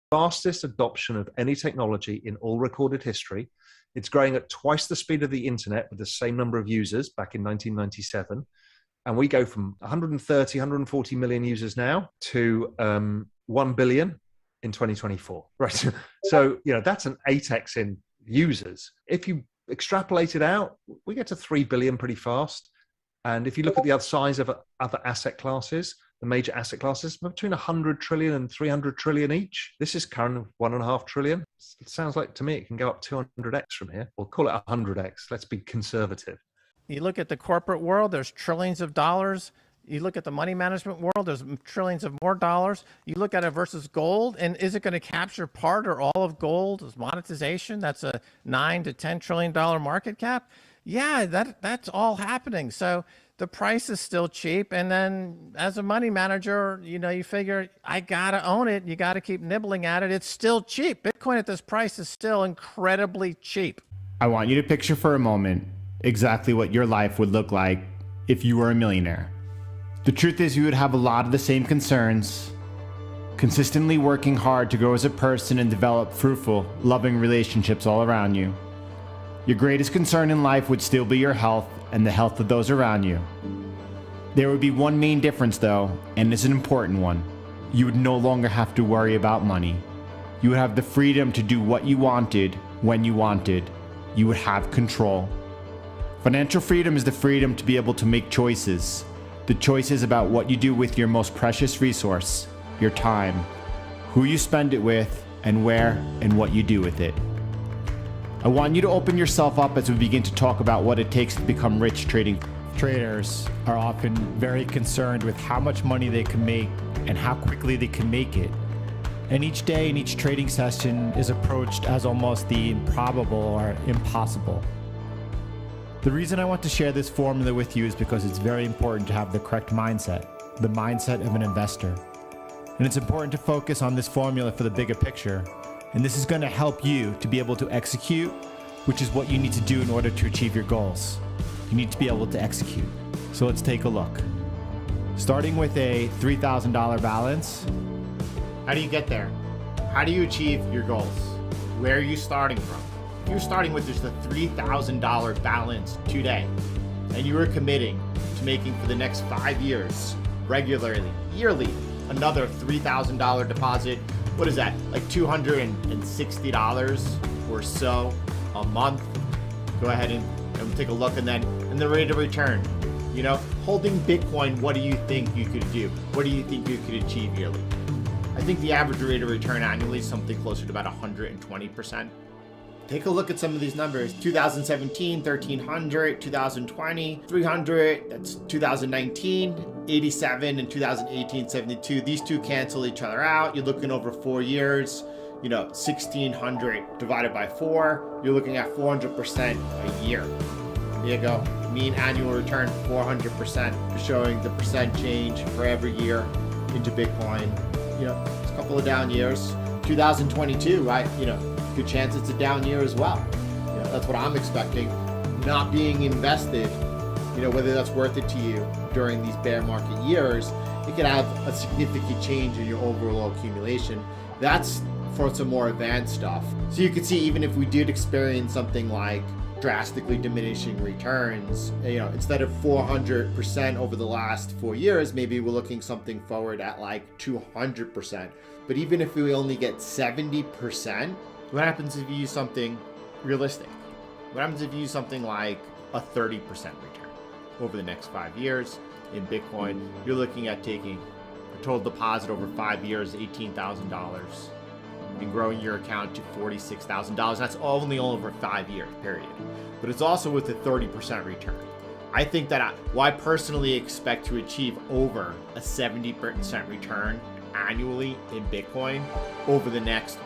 fastest adoption of any technology in all recorded history. It's growing at twice the speed of the internet with the same number of users back in 1997. And we go from 130, 140 million users now to 1 billion in 2024, right? So, that's an 8x in users. If you extrapolate it out, we get to 3 billion pretty fast. And if you look at the other size of other asset classes, the major asset classes, between 100 trillion and 300 trillion each. This is current 1.5 trillion. It sounds like to me it can go up 200x from here. We'll call it 100x. Let's be conservative. You look at the corporate world, there's trillions of dollars. You look at the money management world, there's trillions of more dollars. You look at it versus gold, and is it going to capture part or all of gold's monetization? That's a $9 to $10 trillion market cap. Yeah, that's all happening. So the price is still cheap. And then as a money manager, you figure, I got to own it. You got to keep nibbling at it. It's still cheap. Bitcoin at this price is still incredibly cheap. I want you to picture for a moment exactly what your life would look like if you were a millionaire. The truth is, you would have a lot of the same concerns, consistently working hard to grow as a person and develop fruitful, loving relationships all around you. Your greatest concern in life would still be your health and the health of those around you. There would be one main difference though, and it's an important one. You would no longer have to worry about money. You would have the freedom to do what you wanted, when you wanted. You would have control. Financial freedom is the freedom to be able to make choices. The choices about what you do with your most precious resource, your time, who you spend it with, and where and what you do with it. I want you to open yourself up as we begin to talk about what it takes to become rich trading. Traders are often very concerned with how much money they can make and how quickly they can make it. And each day and each trading session is approached as almost the improbable or impossible. The reason I want to share this formula with you is because it's very important to have the correct mindset, the mindset of an investor. And it's important to focus on this formula for the bigger picture. And this is going to help you to be able to execute, which is what you need to do in order to achieve your goals. You need to be able to execute. So let's take a look. Starting with a $3,000 balance. How do you get there? How do you achieve your goals? Where are you starting from? If you're starting with just a $3,000 balance today, and you are committing to making for the next 5 years, regularly, yearly, another $3,000 deposit, what is that? Like $260 or so a month. Go ahead and take a look, and the rate of return. Holding Bitcoin, what do you think you could do? What do you think you could achieve yearly? I think the average rate of return annually is something closer to about 120%. Take a look at some of these numbers. 2017, 1,300, 2020, 300, that's 2019, 87, and 2018, 72. These two cancel each other out. You're looking over 4 years, 1,600 divided by 4. You're looking at 400% a year. There you go. Mean annual return, 400%, showing the percent change for every year into Bitcoin. It's a couple of down years. 2022, right? Good chance it's a down year as well. That's what I'm expecting. Not being invested, whether that's worth it to you during these bear market years, it could have a significant change in your overall accumulation. That's for some more advanced stuff. So you can see, even if we did experience something like drastically diminishing returns, instead of 400% over the last 4 years, maybe we're looking something forward at like 200%. But even if we only get 70%, what happens if you use something realistic? What happens if you use something like a 30% return over the next 5 years in Bitcoin? You're looking at taking a total deposit over 5 years, $18,000, and growing your account to $46,000. That's only over a 5-year period. But it's also with a 30% return. I think that I personally expect to achieve over a 70% return annually in Bitcoin over the next,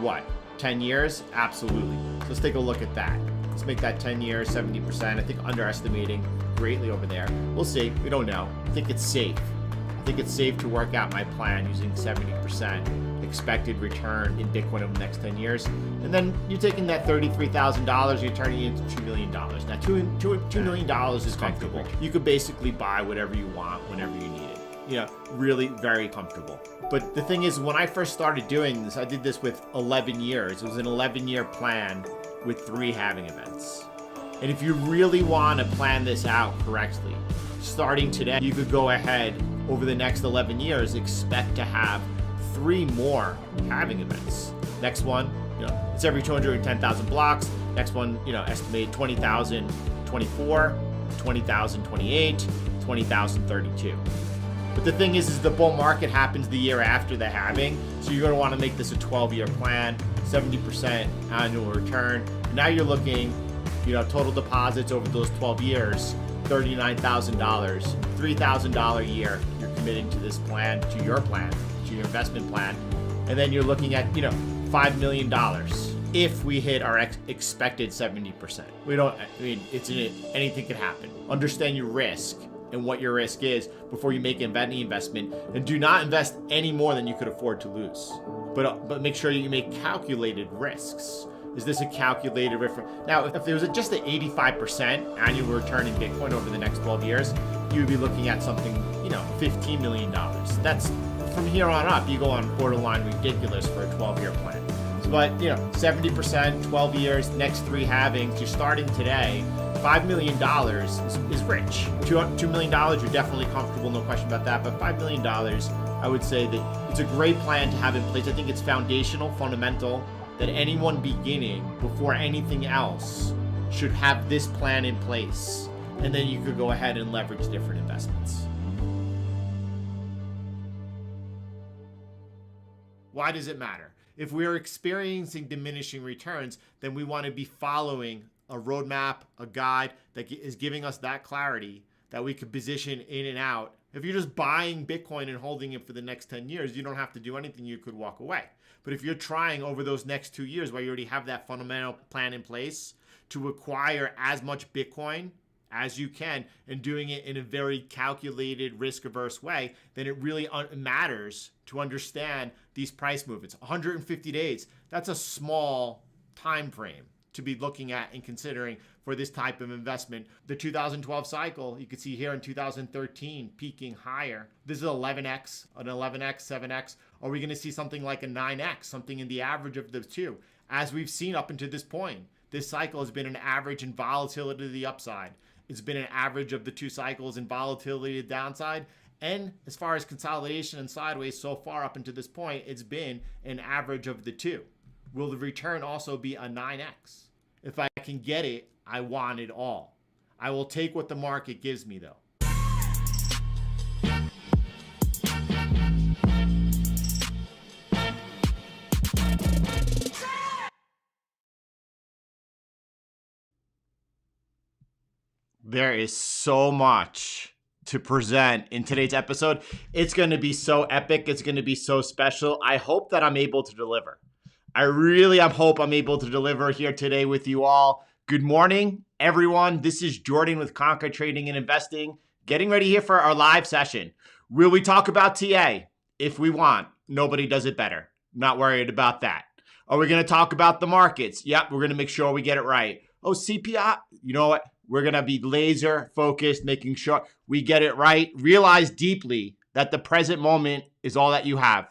10 years? Absolutely. So let's take a look at that. Let's make that 10 years, 70%. I think underestimating greatly over there. We'll see. We don't know. I think it's safe. I think it's safe to work out my plan using 70% expected return in Bitcoin over the next 10 years. And then you're taking that $33,000, you're turning it into $2 million. Now, $2 million is comfortable. You could basically buy whatever you want whenever you need it. really very comfortable. But the thing is, when I first started doing this, I did this with 11 years. It was an 11-year plan with 3 halving events. And if you really want to plan this out correctly, starting today, you could go ahead over the next 11 years, expect to have 3 more halving events. Next one, it's every 210,000 blocks. Next one, estimate 20,000 24, 20,000 28, 20,000 32. But the thing is the bull market happens the year after the halving. So you're going to want to make this a 12-year plan, 70% annual return. And now you're looking, total deposits over those 12 years, $39,000, $3,000 a year. You're committing to this plan, to your investment plan. And then you're looking at, $5 million if we hit our expected 70%. Anything could happen. Understand your risk and what your risk is before you make any investment, and do not invest any more than you could afford to lose. But make sure you make calculated risks. Is this a calculated risk? Now, if there was just an 85% annual return in Bitcoin over the next 12 years, you would be looking at something, $15 million. That's from here on up, you go on borderline ridiculous for a 12-year plan. But 70%, 12 years, next 3 halvings, you're starting today. $5 million is rich. $2 million, you're definitely comfortable, no question about that. But $5 million, I would say that it's a great plan to have in place. I think it's foundational, fundamental, that anyone beginning before anything else should have this plan in place. And then you could go ahead and leverage different investments. Why does it matter? If we're experiencing diminishing returns, then we want to be following a roadmap, a guide that is giving us that clarity that we could position in and out. If you're just buying Bitcoin and holding it for the next 10 years, you don't have to do anything. You could walk away. But if you're trying over those next 2 years where you already have that fundamental plan in place to acquire as much Bitcoin as you can and doing it in a very calculated, risk-averse way, then it really matters to understand these price movements. 150 days, that's a small time frame to be looking at and considering for this type of investment. The 2012 cycle, you can see here in 2013, peaking higher. This is 11x, an 11x, 7x. Are we going to see something like a 9x, something in the average of the two? As we've seen up until this point, this cycle has been an average in volatility to the upside. It's been an average of the 2 cycles in volatility to the downside. And as far as consolidation and sideways so far up until this point, it's been an average of the 2. Will the return also be a 9x? If I can get it, I want it all. I will take what the market gives me though. There is so much to present in today's episode. It's going to be so epic. It's going to be so special. I hope that I'm able to deliver. I hope I'm able to deliver here today with you all. Good morning, everyone. This is Jordan with Conquer Trading and Investing, getting ready here for our live session. Will we talk about TA? If we want. Nobody does it better. Not worried about that. Are we going to talk about the markets? Yep, we're going to make sure we get it right. Oh, CPI, you know what? We're going to be laser focused, making sure we get it right. Realize deeply that the present moment is all that you have.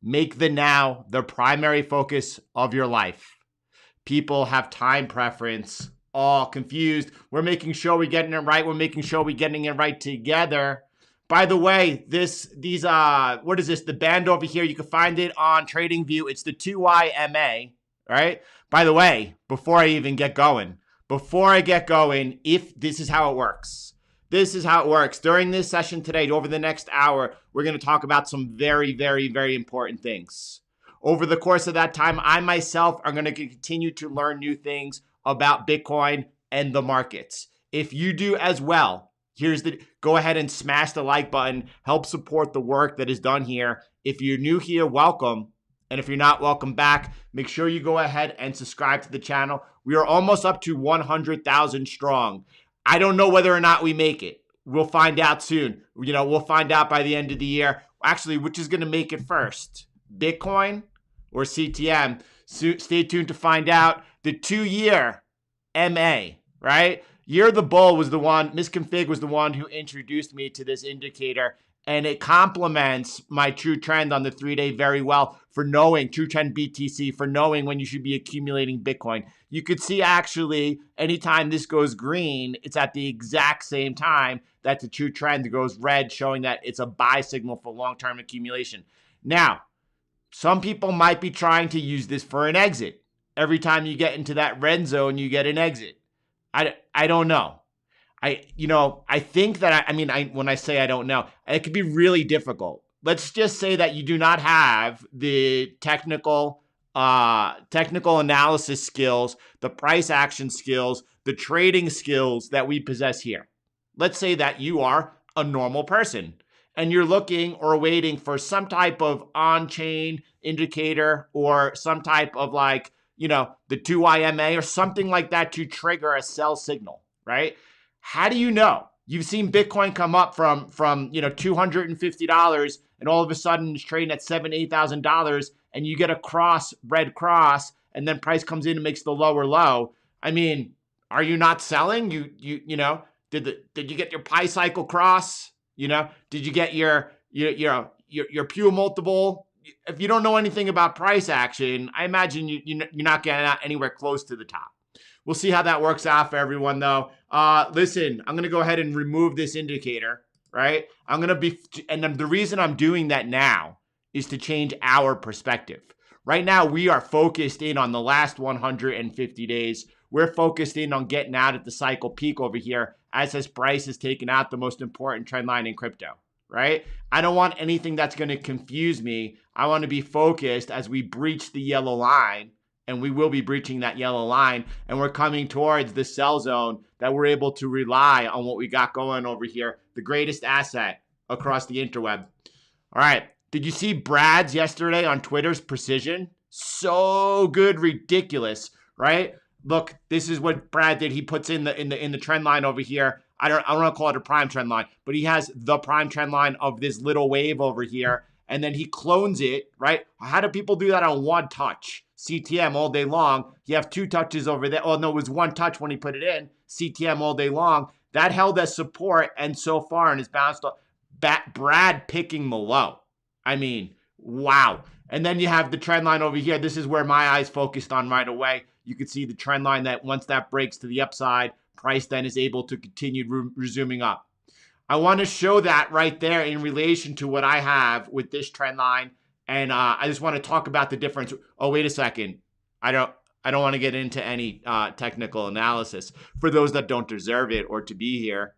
Make the now the primary focus of your life. People have time preference, all confused. We're making sure we're getting it right. We're making sure we're getting it right together. By the way, what is this? The band over here, you can find it on TradingView. It's the 2YMA, right? By the way, before I get going, if this is how it works. This is how it works. During this session today, over the next hour, we're going to talk about some very, very, very important things. Over the course of that time, I myself are going to continue to learn new things about Bitcoin and the markets. If you do as well, go ahead and smash the like button. Help support the work that is done here. If you're new here, welcome. And if you're not, welcome back. Make sure you go ahead and subscribe to the channel. We are almost up to 100,000 strong. I don't know whether or not we make it. We'll find out soon. We'll find out by the end of the year. Actually, which is going to make it first? Bitcoin or CTM? Stay tuned to find out. The 2-year MA, right? Year of the Bull was the one, Misconfig was the one who introduced me to this indicator. And it complements my true trend on the 3-day very well for knowing, true trend BTC, for knowing when you should be accumulating Bitcoin. You could see actually anytime this goes green, it's at the exact same time that the true trend goes red, showing that it's a buy signal for long-term accumulation. Now, some people might be trying to use this for an exit. Every time you get into that red zone, you get an exit. I don't know. I think that, when I say I don't know, it could be really difficult. Let's just say that you do not have the technical analysis skills, the price action skills, the trading skills that we possess here. Let's say that you are a normal person and you're looking or waiting for some type of on-chain indicator or some type of the 2IMA or something like that to trigger a sell signal, right? How do you know? You've seen Bitcoin come up from $250 and all of a sudden it's trading at $7,000, $8,000 and you get a red cross, and then price comes in and makes the lower low. I mean, are you not selling? Did you get your pi cycle cross? Did you get your Pew multiple? If you don't know anything about price action, I imagine you're not getting out anywhere close to the top. We'll see how that works out for everyone, though. Listen, I'm going to go ahead and remove this indicator, right? And the reason I'm doing that now is to change our perspective. Right now, we are focused in on the last 150 days. We're focused in on getting out at the cycle peak over here as this price has taken out the most important trend line in crypto, right? I don't want anything that's going to confuse me. I want to be focused as we breach the yellow line. And we will be breaching that yellow line. And we're coming towards the sell zone that we're able to rely on what we got going over here. The greatest asset across the interweb. All right. Did you see Brad's yesterday on Twitter's precision? So good, ridiculous, right? Look, this is what Brad did. He puts in the trend line over here. I don't want to call it a prime trend line, but he has the prime trend line of this little wave over here. And then he clones it, right? How do people do that on one touch? CTM all day long. You have two touches over there. Oh, no, it was one touch when he put it in. CTM all day long. That held as support, and so far, and it's bounced off. Brad picking the low. I mean, wow. And then you have the trend line over here. This is where my eyes focused on right away. You can see the trend line that once that breaks to the upside, price then is able to continue resuming up. I want to show that right there in relation to what I have with this trend line. And I just want to talk about the difference. Oh, wait a second. I don't want to get into any technical analysis for those that don't deserve it or to be here,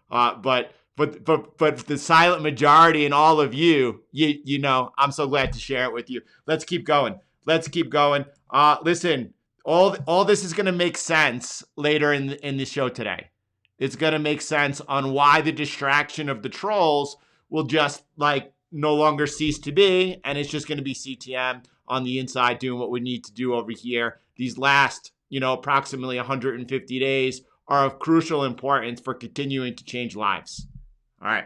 But the silent majority and all of you, I'm so glad to share it with you. Let's keep going. Listen, all this is going to make sense later in the show today. It's going to make sense on why the distraction of the trolls will just no longer cease to be, and it's just going to be CTM on the inside doing what we need to do over here. These last, approximately 150 days are of crucial importance for continuing to change lives. All right.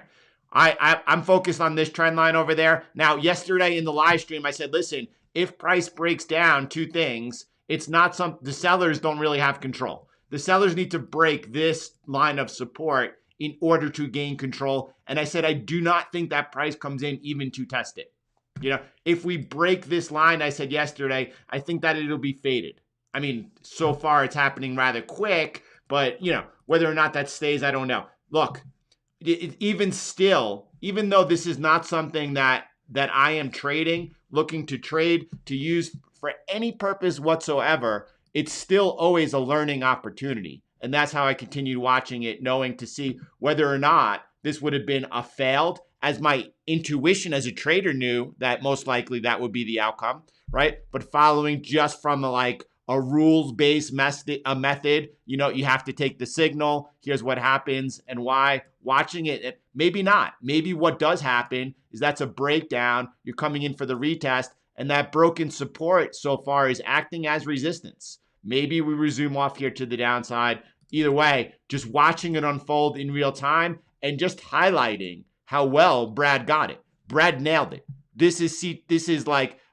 I'm focused on this trend line over there. Now, yesterday in the live stream, I said, listen, if price breaks down, two things, the sellers don't really have control. The sellers need to break this line of support in order to gain control. And I said, I do not think that price comes in even to test it. If we break this line, I said yesterday, I think that it'll be faded. I mean, so far it's happening rather quick, but whether or not that stays, I don't know. Look, even though this is not something that I am looking to trade, to use for any purpose whatsoever, it's still always a learning opportunity. And that's how I continued watching it, knowing to see whether or not this would have been a failed, as my intuition as a trader knew that most likely that would be the outcome, right? But following just from a rules-based method, you have to take the signal, here's what happens and why. Watching it, maybe not. Maybe what does happen is that's a breakdown, you're coming in for the retest, and that broken support so far is acting as resistance. Maybe we resume off here to the downside. Either way, just watching it unfold in real time and just highlighting how well Brad got it. Brad nailed it. This is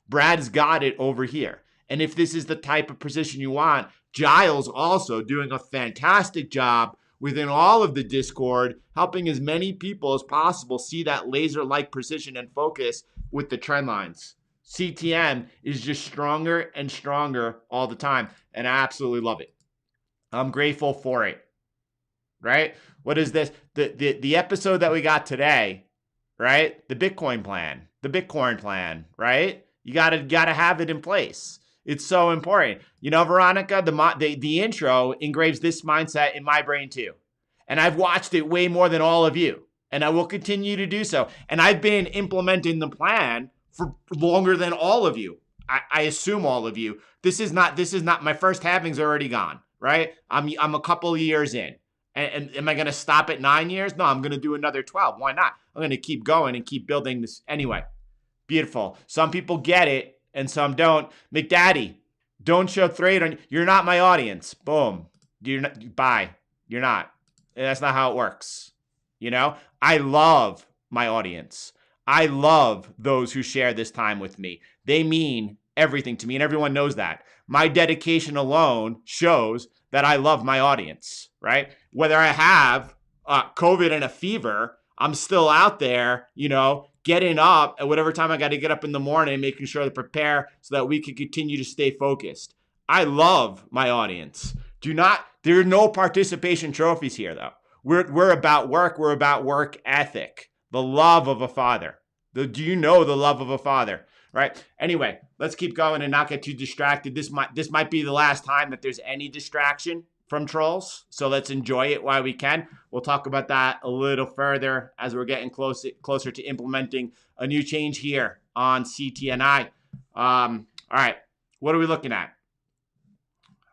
Brad's got it over here. And if this is the type of position you want, Giles also doing a fantastic job within all of the Discord, helping as many people as possible see that laser-like precision and focus with the trend lines. CTM is just stronger and stronger all the time, and I absolutely love it. I'm grateful for it, right? What is this? The episode that we got today, right? The Bitcoin plan, right? You gotta have it in place. It's so important. You know, Veronica, the intro engraves this mindset in my brain too. And I've watched it way more than all of you. And I will continue to do so. And I've been implementing the plan for longer than all of you. I assume all of you. This is not my first halving's already gone, right? I'm a couple of years in. And am I going to stop at 9 years? No, I'm going to do another 12. Why not? I'm going to keep going and keep building this. Anyway, beautiful. Some people get it and some don't. McDaddy, don't show trade on. You're not my audience. Boom. Bye. You're not. That's not how it works. You know, I love my audience. I love those who share this time with me. They mean everything to me, and everyone knows that. My dedication alone shows that I love my audience, right? Whether I have COVID and a fever, I'm still out there, you know, getting up at whatever time I got to get up in the morning, making sure to prepare so that we can continue to stay focused. I love my audience. There are no participation trophies here, though. We're about work. We're about work ethic, the love of a father. Do you know the love of a father, right? Anyway, let's keep going and not get too distracted. This might be the last time that there's any distraction from trolls. So let's enjoy it while we can. We'll talk about that a little further as we're getting closer to implementing a new change here on CTNI. All right, what are we looking at?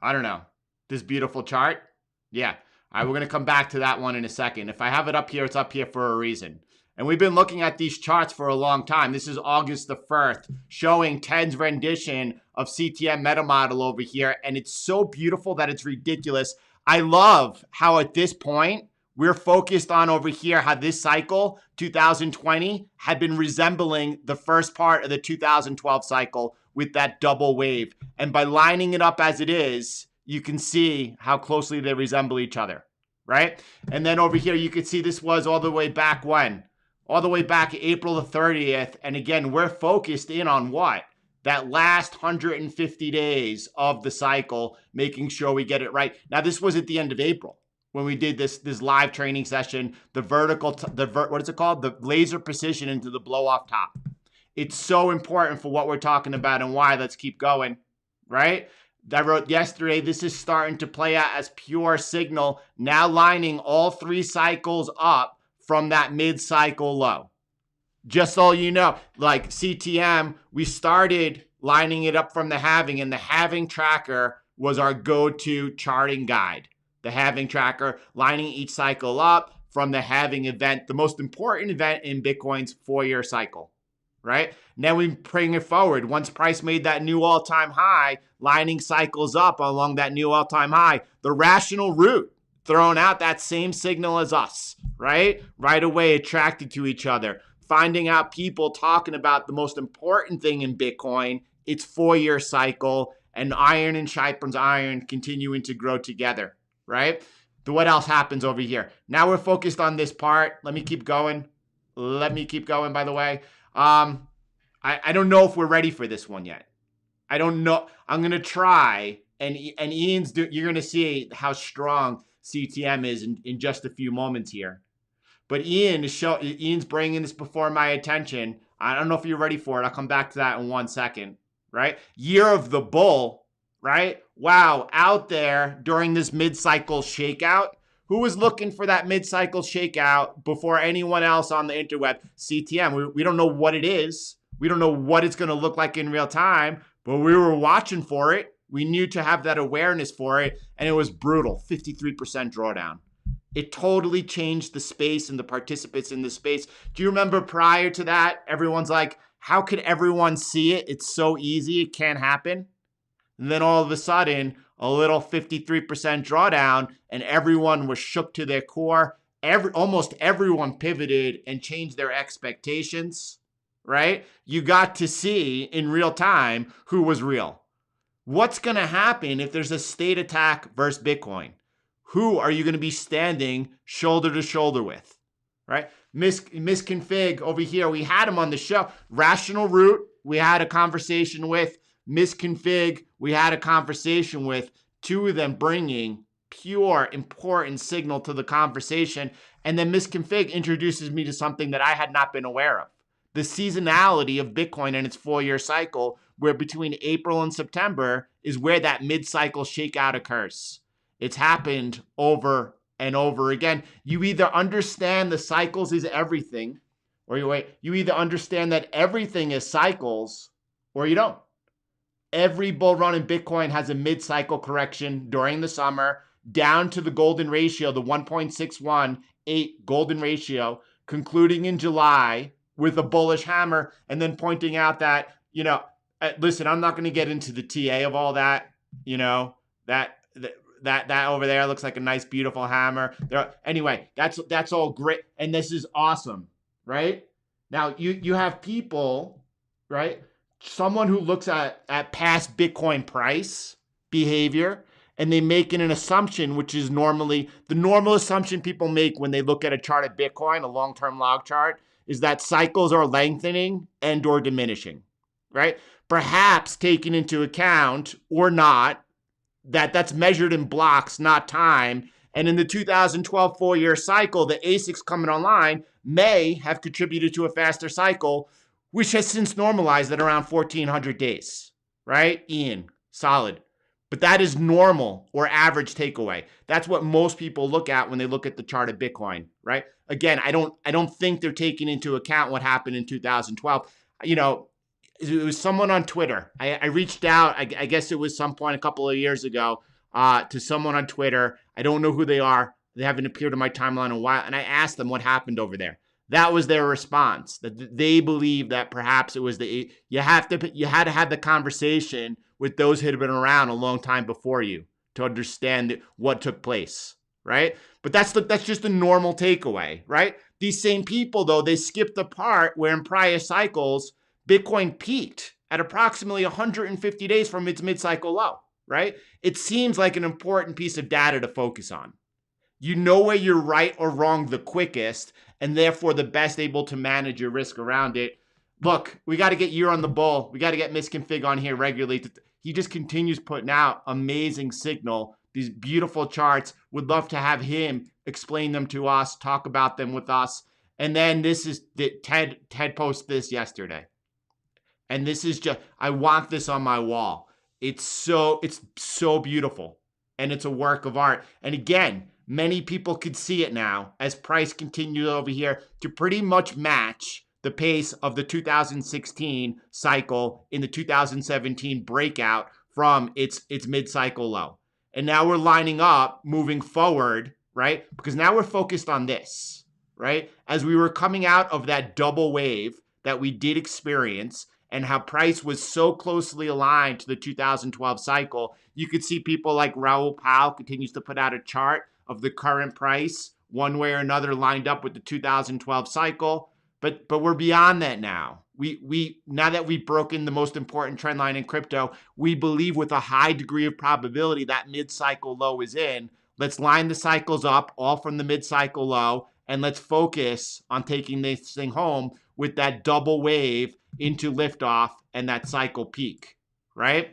I don't know. This beautiful chart? Yeah. All right, we're going to come back to that one in a second. If I have it up here, it's up here for a reason. And we've been looking at these charts for a long time. This is August the 1st, showing Ted's rendition of CTM meta model over here. And it's so beautiful that it's ridiculous. I love how at this point, we're focused on over here how this cycle, 2020, had been resembling the first part of the 2012 cycle with that double wave. And by lining it up as it is, you can see how closely they resemble each other, right? And then over here, you can see this was all the way back when? All the way back April the 30th. And again, we're focused in on what? That last 150 days of the cycle, making sure we get it right. Now, this was at the end of April when we did this live training session, what is it called? The laser precision into the blow off top. It's so important for what we're talking about and why. Let's keep going, right? I wrote yesterday, this is starting to play out as pure signal, now lining all 3 cycles up from that mid-cycle low. Just so you know, like CTM, we started lining it up from the halving, and the halving tracker was our go-to charting guide. The halving tracker, lining each cycle up from the halving event, the most important event in Bitcoin's 4-year cycle, right? Now we bring it forward. Once price made that new all-time high, lining cycles up along that new all-time high, the rational root throwing out that same signal as us, right? Right away attracted to each other. Finding out people talking about the most important thing in Bitcoin, its 4-year cycle, and iron and Shipron's iron continuing to grow together, right? So what else happens over here? Now we're focused on this part. Let me keep going, by the way. I don't know if we're ready for this one yet. I don't know. I'm going to try, and Ian's you're going to see how strong CTM is in just a few moments here. But Ian's bringing this before my attention. I don't know if you're ready for it. I'll come back to that in 1 second, right? Year of the bull, right? Wow, out there during this mid-cycle shakeout. Who was looking for that mid-cycle shakeout before anyone else on the interweb? CTM. We don't know what it is. We don't know what it's going to look like in real time, but we were watching for it. We knew to have that awareness for it, and it was brutal, 53% drawdown. It totally changed the space and the participants in the space. Do you remember prior to that, everyone's like, how could everyone see it? It's so easy. It can't happen. And then all of a sudden, a little 53% drawdown, and everyone was shook to their core. Almost everyone pivoted and changed their expectations, right? You got to see in real time who was real. What's going to happen if there's a state attack versus Bitcoin? who are you going to be standing shoulder to shoulder with, right? Misconfig over here, we had him on the show. Rational Root, we had a conversation with. Misconfig, we had a conversation with. Two of them bringing pure important signal to the conversation. And then Misconfig introduces me to something that I had not been aware of. The seasonality of Bitcoin and its 4-year cycle, where between April and September is where that mid-cycle shakeout occurs. It's happened over and over again. You either understand the cycles is everything, or you either understand that everything is cycles, or you don't. Every bull run in Bitcoin has a mid-cycle correction during the summer, down to the golden ratio, the 1.618 golden ratio, concluding in July with a bullish hammer, and then pointing out that, listen, I'm not going to get into the TA of all that, that over there looks like a nice, beautiful hammer. Anyway, that's all great, and this is awesome, right? Now, you have people, right? Someone who looks at past Bitcoin price behavior, and they make an assumption, which is normally the normal assumption people make when they look at a chart of Bitcoin, a long-term log chart, is that cycles are lengthening and or diminishing, right? Perhaps taking into account or not that that's measured in blocks, not time. And in the 2012 4-year cycle, the ASICs coming online may have contributed to a faster cycle, which has since normalized at around 1,400 days, right? Ian, solid. But that is normal or average takeaway. That's what most people look at when they look at the chart of Bitcoin, right? Again, I don't think they're taking into account what happened in 2012. It was someone on Twitter. I reached out, I guess it was some point a couple of years ago, to someone on Twitter. I don't know who they are. They haven't appeared on my timeline in a while. And I asked them what happened over there. That was their response, that they believe that perhaps it was you had to have the conversation with those who had been around a long time before you to understand what took place, right? But that's just a normal takeaway, right? These same people, though, they skipped the part where in prior cycles, Bitcoin peaked at approximately 150 days from its mid-cycle low, right? It seems like an important piece of data to focus on. You know where you're right or wrong the quickest, and therefore the best able to manage your risk around it. Look, we got to get Year on the Bull. We got to get Misconfig on here regularly. He just continues putting out amazing signal, these beautiful charts. Would love to have him explain them to us, talk about them with us. And then this is Ted posted this yesterday. And this is just, I want this on my wall. It's so beautiful. And it's a work of art. And again, many people could see it now as price continues over here to pretty much match the pace of the 2016 cycle in the 2017 breakout from its mid-cycle low. And now we're lining up moving forward, right? Because now we're focused on this, right? As we were coming out of that double wave that we did experience and how price was so closely aligned to the 2012 cycle, you could see people like Raoul Pal continues to put out a chart of the current price one way or another lined up with the 2012 cycle. But we're beyond that now. We now that we've broken the most important trend line in crypto, we believe with a high degree of probability that mid-cycle low is in. Let's line the cycles up all from the mid-cycle low, and let's focus on taking this thing home with that double wave into liftoff and that cycle peak, right?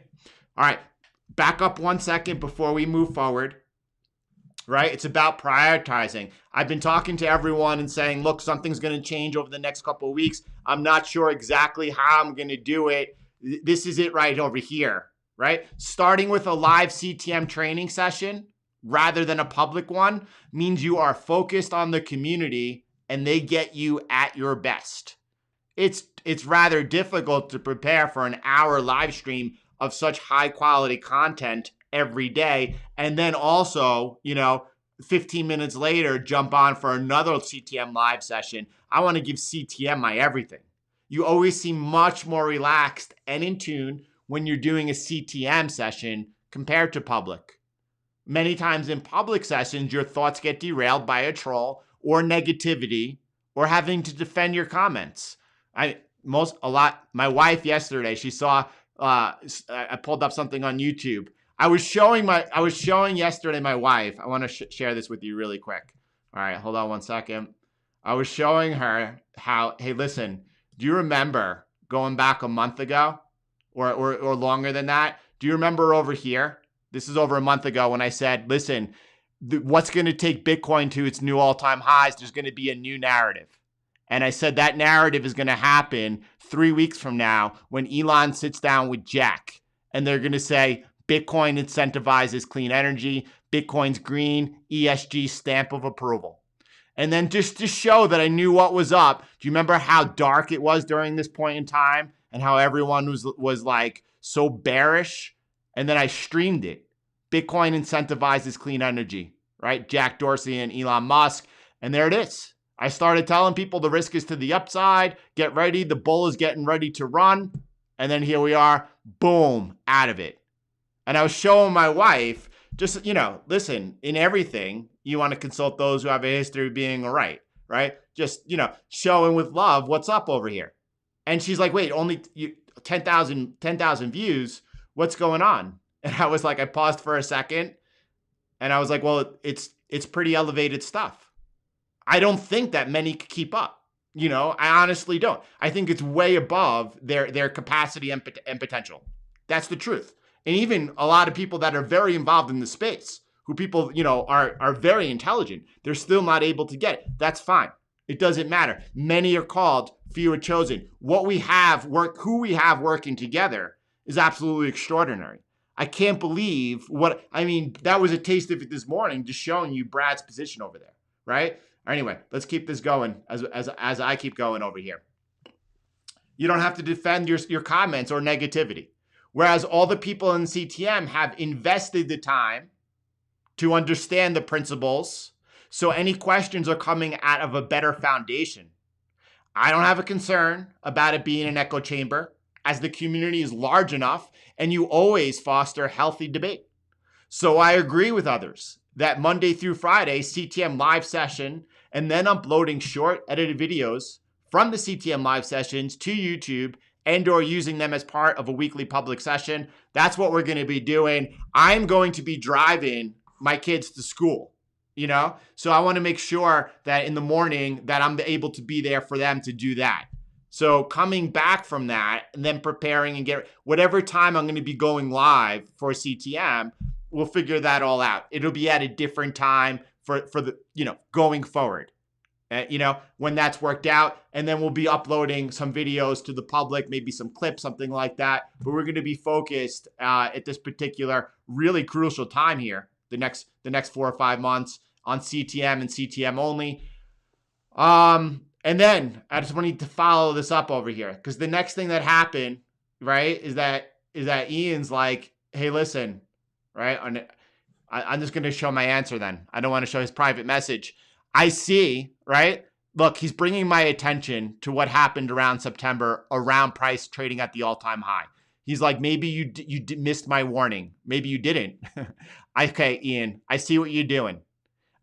All right, back up 1 second before we move forward. Right? It's about prioritizing. I've been talking to everyone and saying, look, something's going to change over the next couple of weeks. I'm not sure exactly how I'm going to do it. This is it right over here, right? Starting with a live CTM training session rather than a public one means you are focused on the community and they get you at your best. It's rather difficult to prepare for an hour live stream of such high quality content every day, and then also, 15 minutes later, jump on for another CTM live session. I want to give CTM my everything. You always seem much more relaxed and in tune when you're doing a CTM session compared to public. Many times in public sessions, your thoughts get derailed by a troll or negativity or having to defend your comments. My wife yesterday, she saw, I pulled up something on YouTube. I was showing yesterday my wife. I want to share this with you really quick. All right, hold on one second. I was showing her how, hey, listen, do you remember going back a month ago or longer than that? Do you remember over here? This is over a month ago when I said, listen, what's going to take Bitcoin to its new all-time highs? There's going to be a new narrative. And I said that narrative is going to happen 3 weeks from now when Elon sits down with Jack and they're going to say, Bitcoin incentivizes clean energy. Bitcoin's green, ESG stamp of approval. And then just to show that I knew what was up, do you remember how dark it was during this point in time and how everyone was like so bearish? And then I streamed it. Bitcoin incentivizes clean energy, right? Jack Dorsey and Elon Musk. And there it is. I started telling people the risk is to the upside. Get ready. The bull is getting ready to run. And then here we are. Boom, out of it. And I was showing my wife, just, listen, in everything, you want to consult those who have a history of being right? Just, showing with love what's up over here. And she's like, wait, only 10,000 views. What's going on? And I was like, I paused for a second. And I was like, well, it's pretty elevated stuff. I don't think that many could keep up. I honestly don't. I think it's way above their capacity and potential. That's the truth. And even a lot of people that are very involved in the space, who people, are very intelligent, they're still not able to get it. That's fine. It doesn't matter. Many are called, few are chosen. Who we have working together is absolutely extraordinary. I can't believe that was a taste of it this morning, just showing you Brad's position over there, right? Anyway, let's keep this going as I keep going over here. You don't have to defend your comments or negativity. Whereas all the people in CTM have invested the time to understand the principles, so any questions are coming out of a better foundation. I don't have a concern about it being an echo chamber, as the community is large enough and you always foster healthy debate. So I agree with others that Monday through Friday, CTM live session, and then uploading short edited videos from the CTM live sessions to YouTube and or using them as part of a weekly public session. That's what we're going to be doing. I'm going to be driving my kids to school, So I want to make sure that in the morning that I'm able to be there for them to do that. So coming back from that and then preparing and get whatever time I'm going to be going live for CTM, we'll figure that all out. It'll be at a different time for the, going forward. When that's worked out, and then we'll be uploading some videos to the public, maybe some clips, something like that. But we're going to be focused at this particular really crucial time here, the next 4 or 5 months on CTM and CTM only. And then I just want to follow this up over here, because the next thing that happened, right, is that Ian's like, hey, listen, right? I'm just going to show my answer then. I don't want to show his private message. I see, right? Look, he's bringing my attention to what happened around September, around price trading at the all-time high. He's like, maybe you missed my warning. Maybe you didn't. Okay, Ian, I see what you're doing.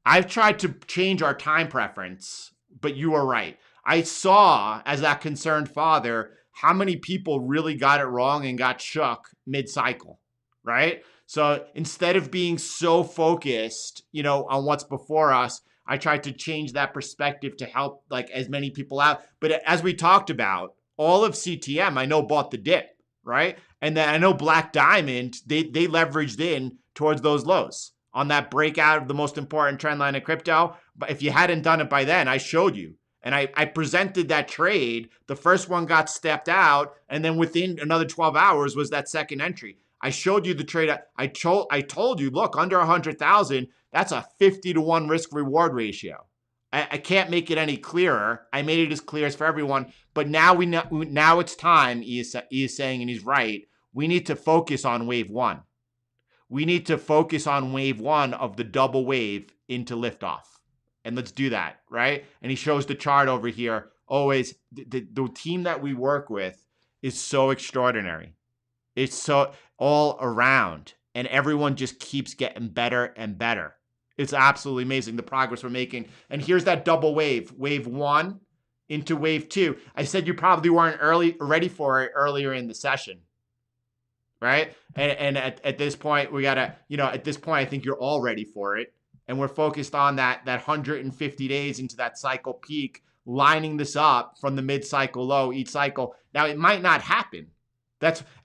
I've tried to change our time preference, but you are right. I saw, as that concerned father, how many people really got it wrong and got shook mid-cycle, right? So instead of being so focused, on what's before us, I tried to change that perspective to help as many people out. But as we talked about, all of CTM, I know, bought the dip, right? And then I know Black Diamond, they leveraged in towards those lows on that breakout of the most important trend line of crypto. But if you hadn't done it by then, I showed you. And I presented that trade. The first one got stepped out, and then within another 12 hours was that second entry. I showed you the trade. I told you, look, under 100,000, that's a 50-to-1 risk reward ratio. I can't make it any clearer. I made it as clear as for everyone. But now now it's time, he is saying, and he's right. We need to focus on wave one. We need to focus on wave one of the double wave into liftoff. And let's do that, right? And he shows the chart over here. Always, the team that we work with is so extraordinary. It's so all around. And everyone just keeps getting better and better. It's absolutely amazing, the progress we're making. And here's that double wave. Wave one into wave two. I said you probably weren't ready for it earlier in the session. right? And at this point, we gotta, at this point, I think you're all ready for it. And we're focused on that 150 days into that cycle peak, lining this up from the mid-cycle low each cycle. Now, it might not happen.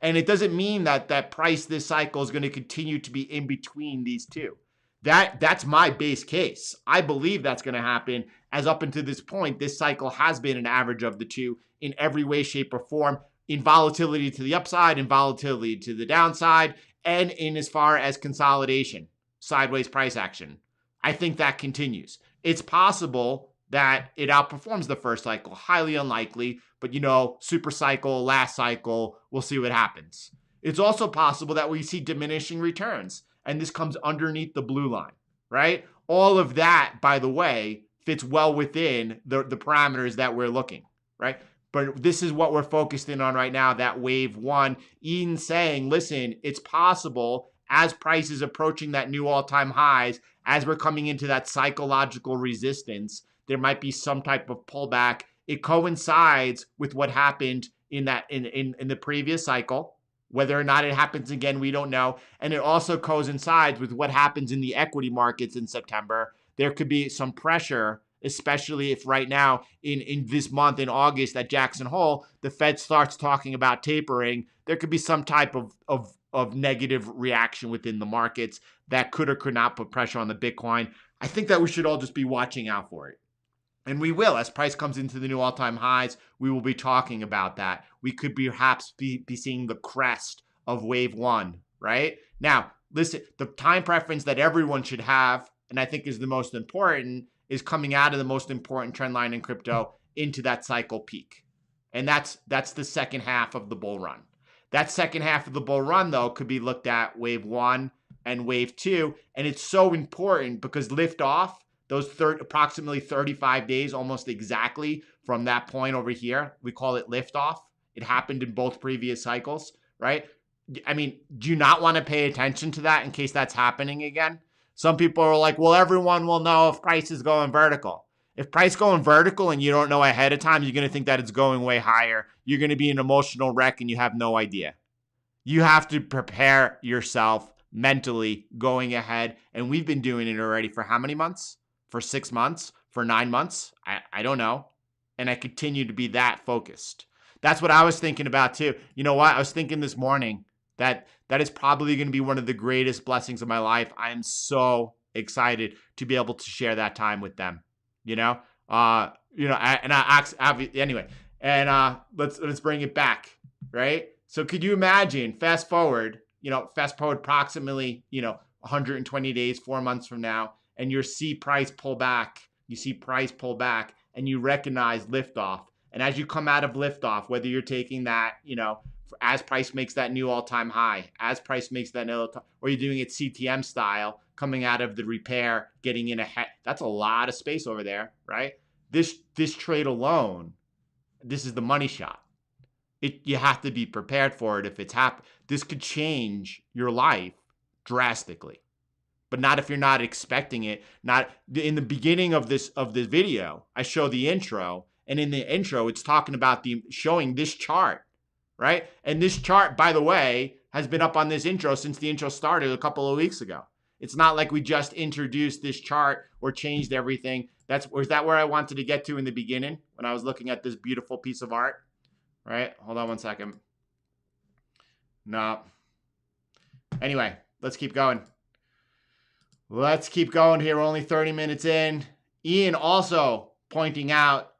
And it doesn't mean that price this cycle is going to continue to be in between these two. That's my base case. I believe that's going to happen, as up until this point, this cycle has been an average of the two in every way, shape, or form, in volatility to the upside, in volatility to the downside, and in as far as consolidation, sideways price action. I think that continues. It's possible that it outperforms the first cycle, highly unlikely, but super cycle, last cycle, we'll see what happens. It's also possible that we see diminishing returns, and this comes underneath the blue line, right? All of that, by the way, fits well within the parameters that we're looking, right? But this is what we're focused in on right now, that wave one. Ian saying, listen, it's possible as price is approaching that new all-time highs, as we're coming into that psychological resistance, there might be some type of pullback. It coincides with what happened in the previous cycle. Whether or not it happens again, we don't know. And it also coincides with what happens in the equity markets in September. There could be some pressure, especially if right now in this month, in August at Jackson Hole, the Fed starts talking about tapering. There could be some type of negative reaction within the markets that could or could not put pressure on the Bitcoin. I think that we should all just be watching out for it. And we will, as price comes into the new all-time highs, we will be talking about that. We could perhaps be seeing the crest of wave one, right? Now, listen, the time preference that everyone should have, and I think is the most important, is coming out of the most important trend line in crypto into that cycle peak. And that's the second half of the bull run. That second half of the bull run, though, could be looked at wave one and wave two. And it's so important because liftoff, those approximately 35 days, almost exactly from that point over here, we call it liftoff. It happened in both previous cycles, right? I mean, do you not want to pay attention to that in case that's happening again? Some people are like, well, everyone will know if price is going vertical. If price going vertical and you don't know ahead of time, you're going to think that it's going way higher. You're going to be an emotional wreck and you have no idea. You have to prepare yourself mentally going ahead. And we've been doing it already for how many months? For 6 months? For 9 months? I don't know. And I continue to be that focused. That's what I was thinking about too. You know what? I was thinking this morning that is probably going to be one of the greatest blessings of my life. I am so excited to be able to share that time with them. Anyway. And let's bring it back, right? So could you imagine, fast forward approximately, 120 days, 4 months from now, and you see price pull back, and you recognize liftoff. And as you come out of liftoff, whether you're taking that, as price makes that new all-time high, as price makes that new, or you're doing it CTM style, coming out of the repair, getting in ahead, that's a lot of space over there, right? This trade alone, this is the money shot. You have to be prepared for it if it's happening. This could change your life drastically, but not if you're not expecting it. Not in the beginning of this video, I show the intro, and in the intro, it's talking about showing this chart, right? And this chart, by the way, has been up on this intro since the intro started a couple of weeks ago. It's not like we just introduced this chart or changed everything. Was that where I wanted to get to in the beginning when I was looking at this beautiful piece of art? Right? Hold on one second. No. Anyway, let's keep going. Let's keep going here. We're only 30 minutes in. Ian also pointing out,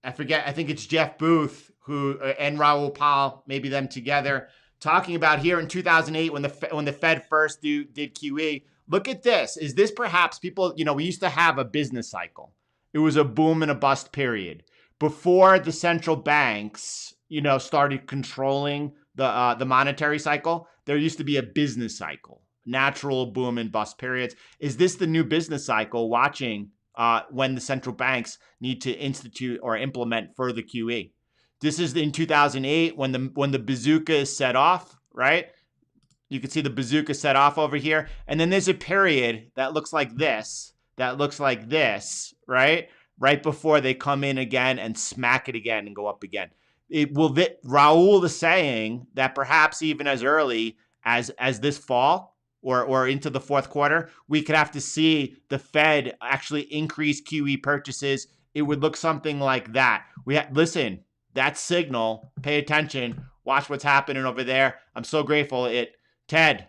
I think it's Jeff Booth and Raoul Pal, maybe them together, talking about here in 2008 when the Fed first did QE. Look at this. Is this perhaps people, we used to have a business cycle. It was a boom and a bust period. Before the central banks, started controlling the monetary cycle, there used to be a business cycle, natural boom and bust periods. Is this the new business cycle watching when the central banks need to institute or implement further QE? This is in 2008 when the bazooka is set off, right? You can see the bazooka set off over here. And then there's a period that looks like this, right? Right before they come in again and smack it again and go up again. Raul is saying that perhaps even as early as this fall or into the fourth quarter, we could have to see the Fed actually increase QE purchases. It would look something like that. Listen, that signal, pay attention, watch what's happening over there. I'm so grateful. Ted,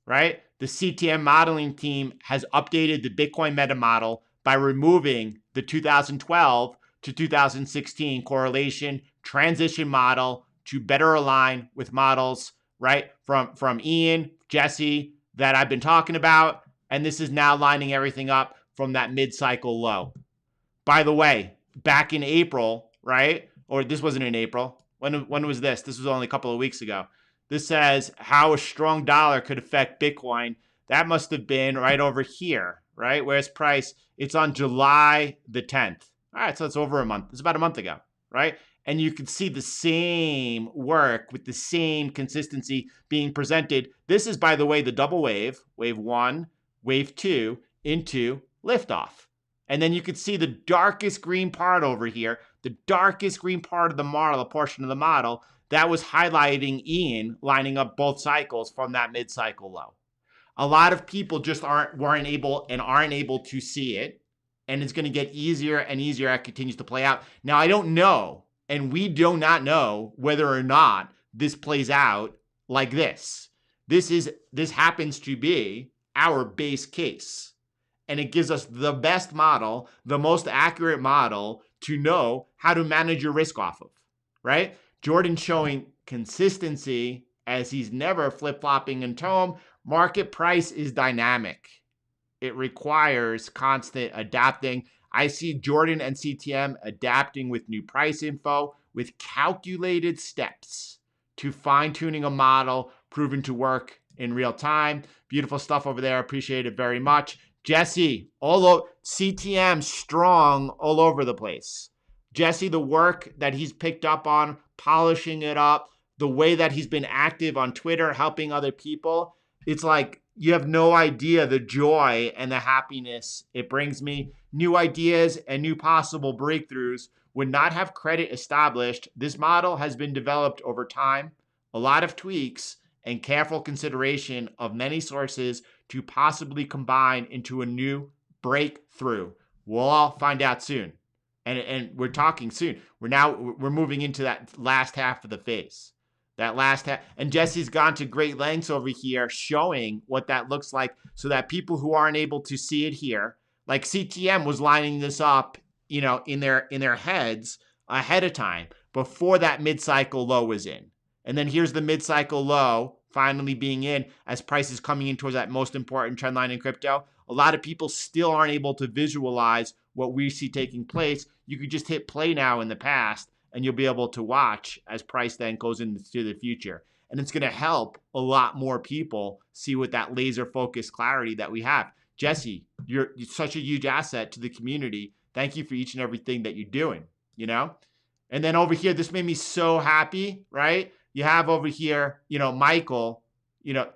right? The CTM modeling team has updated the Bitcoin meta model by removing the 2012 to 2016 correlation transition model to better align with models, right? From Ian, Jesse, that I've been talking about. And this is now lining everything up from that mid-cycle low. By the way, back in April, right? Or this wasn't in April. When was this? This was only a couple of weeks ago. This says how a strong dollar could affect Bitcoin. That must have been right over here, right? Where's price? It's on July the 10th. All right, so it's over a month. It's about a month ago, right? And you can see the same work with the same consistency being presented. This is, by the way, the double wave, wave 1, wave 2, into liftoff. And then you can see the darkest green part over here, the darkest green part of the model, a portion of the model, that was highlighting Ian lining up both cycles from that mid-cycle low. A lot of people just aren't able to see it. And it's going to get easier and easier as it continues to play out. Now, I don't know, and we do not know whether or not this plays out like this. This happens to be our base case. And it gives us the best model, the most accurate model to know how to manage your risk off of, right? Jordan's showing consistency as he's never flip-flopping in tone. Market price is dynamic. It requires constant adapting. I see Jordan and CTM adapting with new price info, with calculated steps to fine-tuning a model proven to work in real time. Beautiful stuff over there. Appreciate it very much. Jesse, CTM strong all over the place. Jesse, the work that he's picked up on, polishing it up, the way that he's been active on Twitter, helping other people. It's like, you have no idea the joy and the happiness it brings me. New ideas and new possible breakthroughs would not have credit established. This model has been developed over time, a lot of tweaks, and careful consideration of many sources to possibly combine into a new breakthrough. We'll all find out soon. And we're talking soon. We're moving into that last half of the phase. That last half. And Jesse's gone to great lengths over here showing what that looks like so that people who aren't able to see it here, like CTM was lining this up, in their heads ahead of time before that mid-cycle low was in. And then here's the mid-cycle low finally being in as prices coming in towards that most important trend line in crypto. A lot of people still aren't able to visualize what we see taking place. You could just hit play now in the past, and you'll be able to watch as price then goes into the future. And it's going to help a lot more people see with that laser focused clarity that we have. Jesse, you're such a huge asset to the community. Thank you for each and everything that you're doing, And then over here, this made me so happy, right? You have over here, Michael,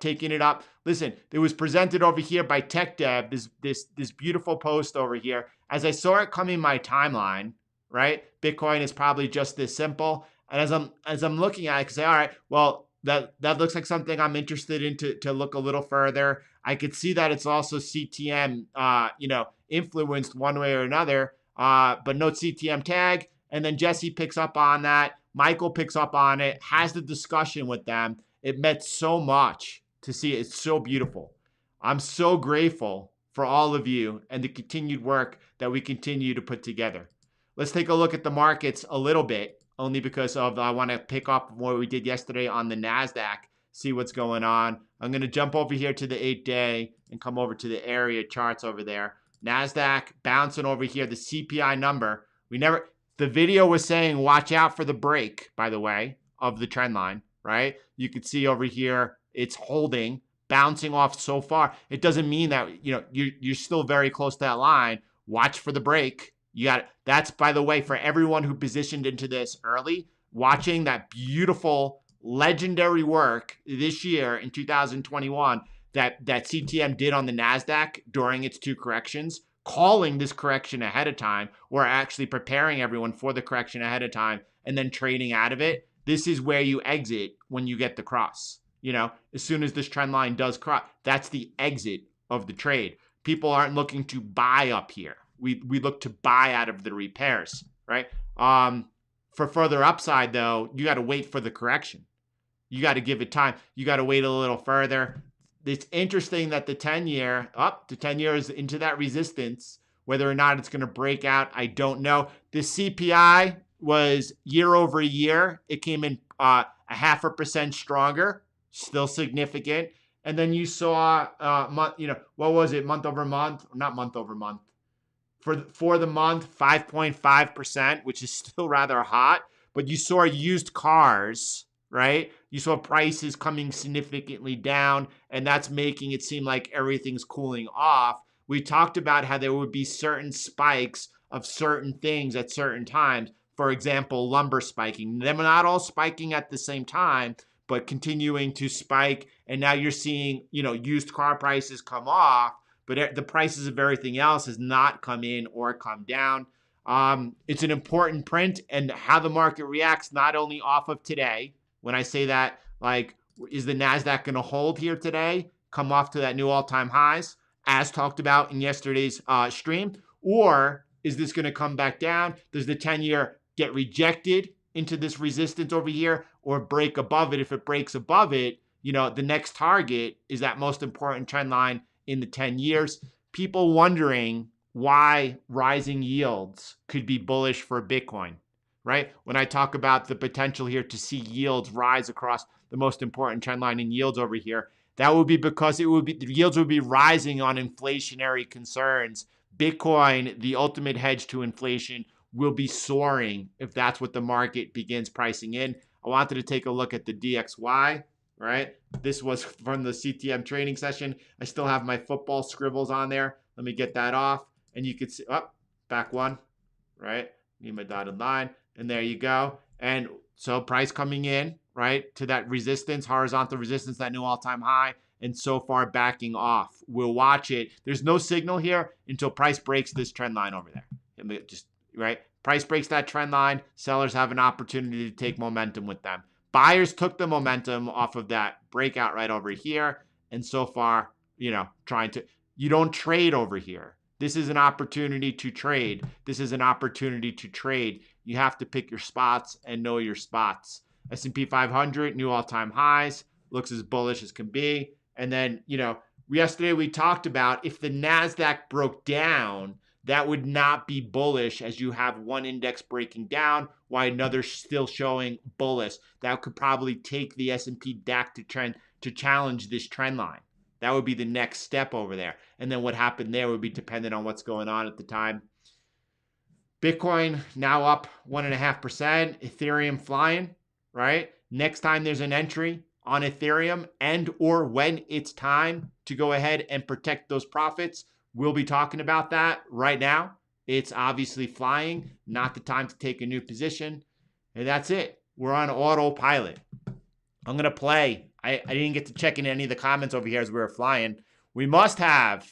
taking it up. Listen, it was presented over here by TechDev, this beautiful post over here. As I saw it come in my timeline, right? Bitcoin is probably just this simple. And as I'm looking at it, I can say, all right, well, that looks like something I'm interested in to look a little further. I could see that it's also CTM, influenced one way or another, but no CTM tag. And then Jesse picks up on that. Michael picks up on it, has the discussion with them. It meant so much to see it. It's so beautiful. I'm so grateful for all of you and the continued work that we continue to put together. Let's take a look at the markets a little bit, only because I want to pick up what we did yesterday on the NASDAQ, see what's going on. I'm going to jump over here to the 8-day and come over to the area charts over there. NASDAQ bouncing over here, the CPI number. The video was saying watch out for the break, by the way, of the trend line, right? You could see over here, it's holding, bouncing off so far. It doesn't mean that, you're still very close to that line. Watch for the break. That's, by the way, for everyone who positioned into this early, watching that beautiful, legendary work this year in 2021 that CTM did on the NASDAQ during its two corrections, calling this correction ahead of time, or actually preparing everyone for the correction ahead of time and then trading out of it, this is where you exit when you get the cross. As soon as this trend line does cross, that's the exit of the trade. People aren't looking to buy up here. We look to buy out of the repairs, right? For further upside, though, you got to wait for the correction. You got to give it time. You got to wait a little further. It's interesting that the 10-year, the 10 years into that resistance, whether or not it's going to break out, I don't know. The CPI was year over year. It came in a 0.5% stronger, still significant. And then you saw, what was it, month over month? Not month over month. For the month, 5.5%, which is still rather hot. But you saw used cars, right? You saw prices coming significantly down, and that's making it seem like everything's cooling off. We talked about how there would be certain spikes of certain things at certain times. For example, lumber spiking. They're not all spiking at the same time, but continuing to spike. And now you're seeing, used car prices come off, but the prices of everything else has not come in or come down. It's an important print, and how the market reacts not only off of today. When I say that, is the NASDAQ going to hold here today, come off to that new all-time highs, as talked about in yesterday's stream? Or is this going to come back down? Does the 10-year get rejected into this resistance over here or break above it? If it breaks above it, the next target is that most important trend line in the 10 years. People wondering why rising yields could be bullish for Bitcoin, right? When I talk about the potential here to see yields rise across the most important trend line in yields over here, that would be because the yields would be rising on inflationary concerns. Bitcoin, the ultimate hedge to inflation, will be soaring if that's what the market begins pricing in. I wanted to take a look at the DXY, right? This was from the CTM training session. I still have my football scribbles on there. Let me get that off. And you can see, back one, right? Need my dotted line. And there you go. And so price coming in, right, to that resistance, horizontal resistance, that new all-time high, and so far backing off. We'll watch it. There's no signal here until price breaks this trend line over there. Just, right? Price breaks that trend line. Sellers have an opportunity to take momentum with them. Buyers took the momentum off of that breakout right over here. And so far, you don't trade over here. This is an opportunity to trade. This is an opportunity to trade. You have to pick your spots and know your spots. S&P 500, new all-time highs, looks as bullish as can be. And then, yesterday we talked about if the NASDAQ broke down, that would not be bullish, as you have one index breaking down while another still showing bullish. That could probably take the S&P DAX to challenge this trend line. That would be the next step over there. And then what happened there would be dependent on what's going on at the time. Bitcoin now up 1.5%. Ethereum flying, right? Next time there's an entry on Ethereum and or when it's time to go ahead and protect those profits, we'll be talking about that right now. It's obviously flying, not the time to take a new position. And that's it. We're on autopilot. I'm going to play. I didn't get to check in any of the comments over here as we were flying. We must have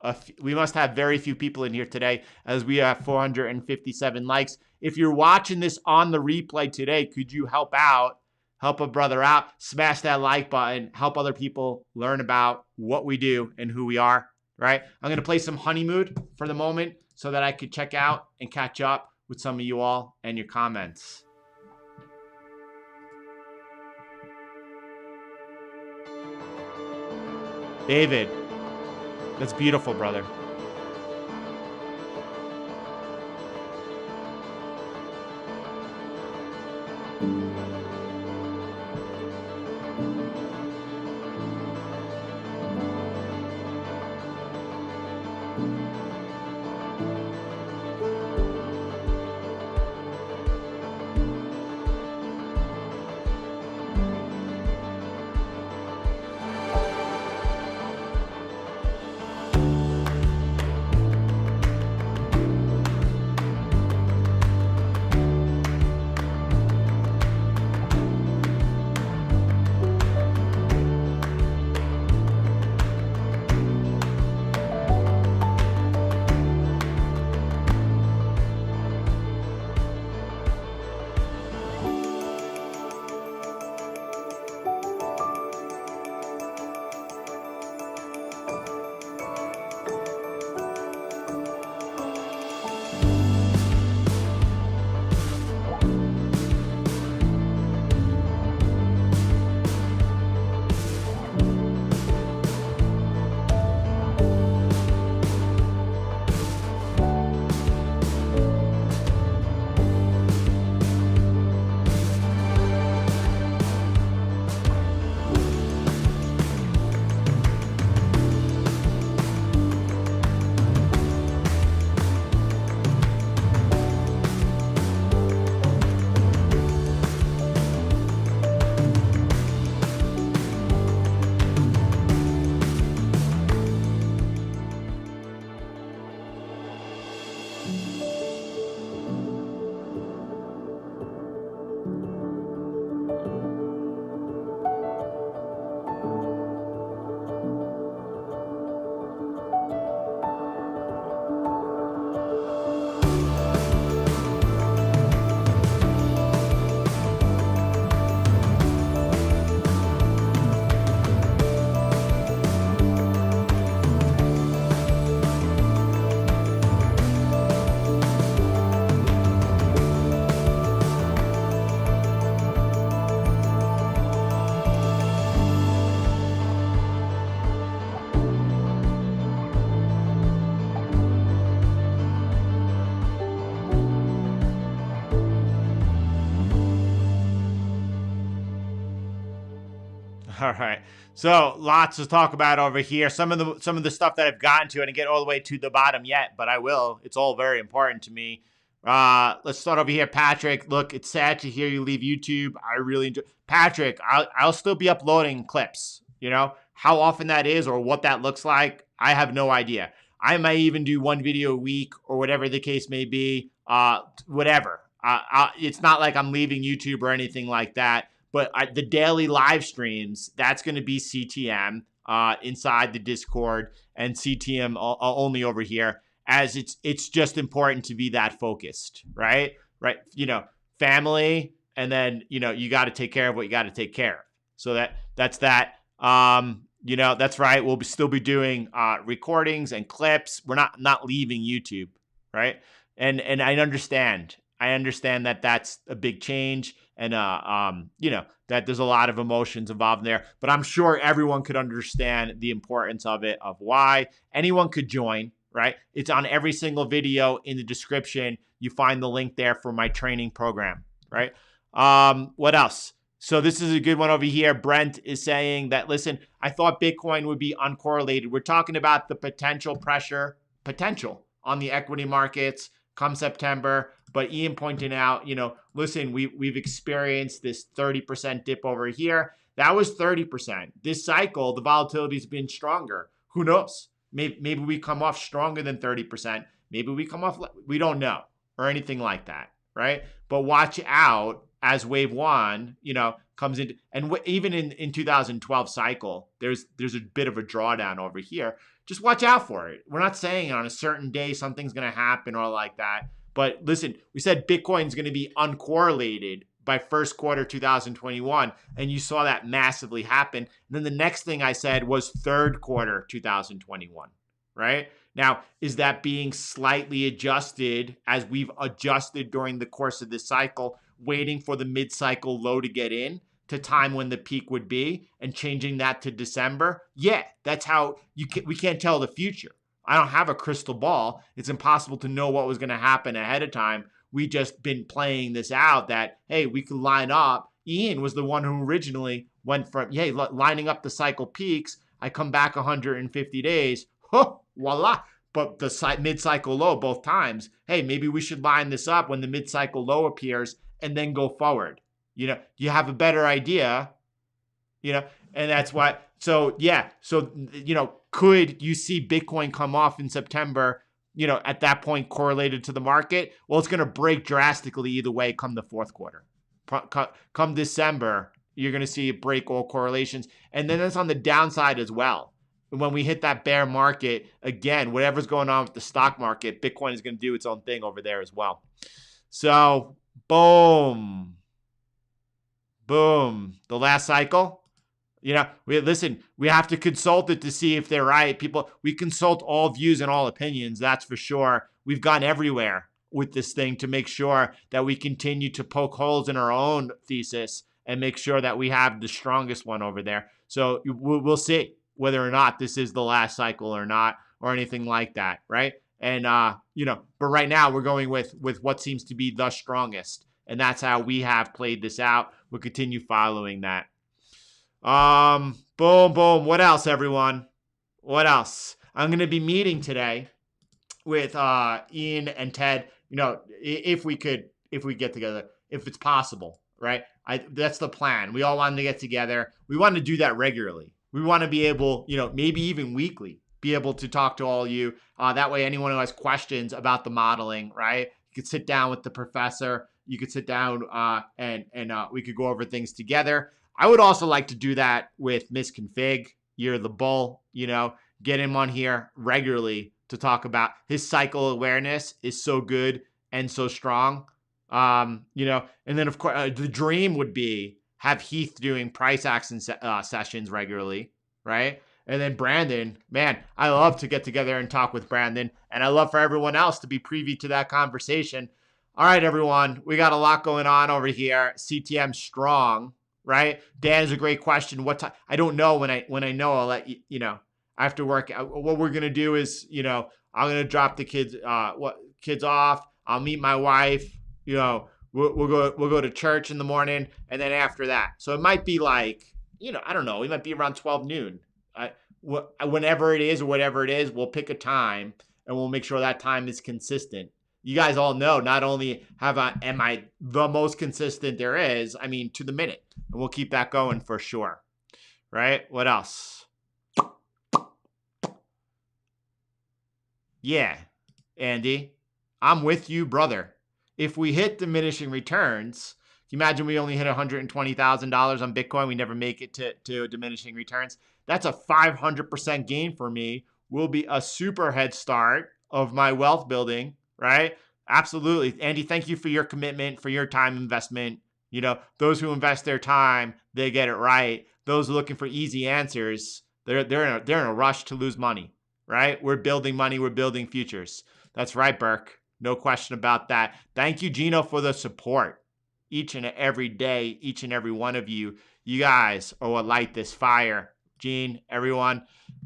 very few people in here today, as we have 457 likes. If you're watching this on the replay today, could you help a brother out, smash that like button, help other people learn about what we do and who we are, right? I'm going to play some Honeymoon for the moment so that I could check out and catch up with some of you all and your comments. David, that's beautiful, brother. All right. So lots to talk about over here. Some of the stuff that I've gotten to, I didn't get all the way to the bottom yet, but I will. It's all very important to me. Let's start over here, Patrick. Look, it's sad to hear you leave YouTube. I really enjoy Patrick. I'll still be uploading clips. You know how often that is or what that looks like. I have no idea. I might even do one video a week or whatever the case may be. Whatever. It's not like I'm leaving YouTube or anything like that. But the daily live streams, that's going to be CTM inside the Discord and CTM only over here, as it's just important to be that focused, right? Right. You know, family, and then, you know, you got to take care of what you got to take care of. So that's that. You know, that's right. We'll still be doing recordings and clips. We're not leaving YouTube, right? And I understand that that's a big change. And, you know, that there's a lot of emotions involved in there, but I'm sure everyone could understand the importance of it, of why anyone could join, right? It's on every single video in the description. You find the link there for my training program, right? What else? So this is a good one over here. Brent is saying that, listen, I thought Bitcoin would be uncorrelated. We're talking about the potential on the equity markets come September. But Ian pointing out, you know, listen, we've experienced this 30% dip over here. That was 30%. This cycle, the volatility has been stronger. Who knows? Maybe we come off stronger than 30%. Maybe we come off, we don't know, or anything like that, right? But watch out as wave one, you know, comes in. And even in 2012 cycle, there's a bit of a drawdown over here. Just watch out for it. We're not saying on a certain day something's going to happen or like that. But listen, we said Bitcoin's going to be uncorrelated by first quarter 2021, and you saw that massively happen. And then the next thing I said was third quarter 2021, right? Now, is that being slightly adjusted as we've adjusted during the course of this cycle, waiting for the mid-cycle low to get in to time when the peak would be and changing that to December? Yeah, that's how we can't tell the future. I don't have a crystal ball. It's impossible to know what was going to happen ahead of time. We just been playing this out that, hey, we could line up. Ian was the one who originally went from, lining up the cycle peaks. I come back 150 days. Voila. But the mid-cycle low both times. Hey, maybe we should line this up when the mid-cycle low appears and then go forward. You know, you have a better idea, you know, and that's why. So, yeah. So, you know, could you see Bitcoin come off in September, you know, at that point correlated to the market? Well, it's going to break drastically either way come the fourth quarter. Come December, you're going to see it break all correlations. And then it's on the downside as well. When we hit that bear market, again, whatever's going on with the stock market, Bitcoin is going to do its own thing over there as well. So, boom. Boom. The last cycle. You know, we have to consult it to see if they're right. We consult all views and all opinions, that's for sure. We've gone everywhere with this thing to make sure that we continue to poke holes in our own thesis and make sure that we have the strongest one over there. So we'll see whether or not this is the last cycle or not, or anything like that, right? And, you know, but right now we're going with what seems to be the strongest. And that's how we have played this out. We'll continue following that. Boom, boom. What else, everyone? What else? I'm going to be meeting today with Ian and Ted, you know, if we get together, if it's possible, right? That's the plan. We all wanted to get together. We want to do that regularly. We want to be able, you know, maybe even weekly, be able to talk to all of you. That way, anyone who has questions about the modeling, right? You could sit down with the professor. You could sit down and we could go over things together. I would also like to do that with Miss Config. You're the bull, you know, get him on here regularly to talk about his cycle awareness is so good and so strong. You know, and then of course the dream would be have Heath doing price action sessions regularly, right? And then Brandon, man, I love to get together and talk with Brandon, and I love for everyone else to be privy to that conversation. All right, everyone, we got a lot going on over here. CTM strong. Right? Dan is a great question. What time? I don't know. When I know, I'll let you, you know, I have to work. What we're going to do is, you know, I'm going to drop the kids off. I'll meet my wife, you know, we'll go to church in the morning. And then after that, so it might be like, I don't know. It might be around 12 noon. Whenever it is or whatever it is, we'll pick a time and we'll make sure that time is consistent. You guys all know, not only am I the most consistent there is, I mean, to the minute. And we'll keep that going for sure. Right? What else? Yeah, Andy, I'm with you, brother. If we hit diminishing returns, can you imagine we only hit $120,000 on Bitcoin? We never make it to diminishing returns. That's a 500% gain for me. Will be a super head start of my wealth building, right? Absolutely. Andy, thank you for your commitment, for your time investment. Those who invest their time, they get it right. Those looking for easy answers, they're in a rush to lose money, right? We're building money. We're building futures. That's right, Burke. No question about that. Thank you, Gino, for the support. Each and every day, each and every one of you. You guys are what light this fire. Gene, everyone,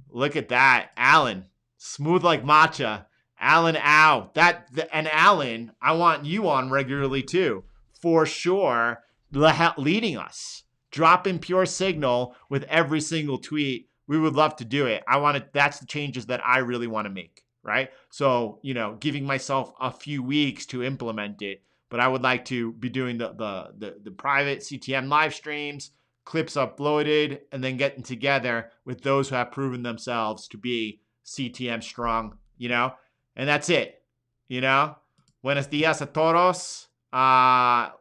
look at that. Alan, smooth like matcha. Alan, ow. And Alan, I want you on regularly too, for sure, leading us. Dropping pure signal with every single tweet. We would love to do it. That's the changes that I really want to make, right? So, giving myself a few weeks to implement it. But I would like to be doing the private CTM live streams, clips uploaded, and then getting together with those who have proven themselves to be CTM strong, And that's it, Buenos dias a todos.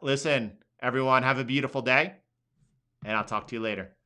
Listen, everyone, have a beautiful day, and I'll talk to you later.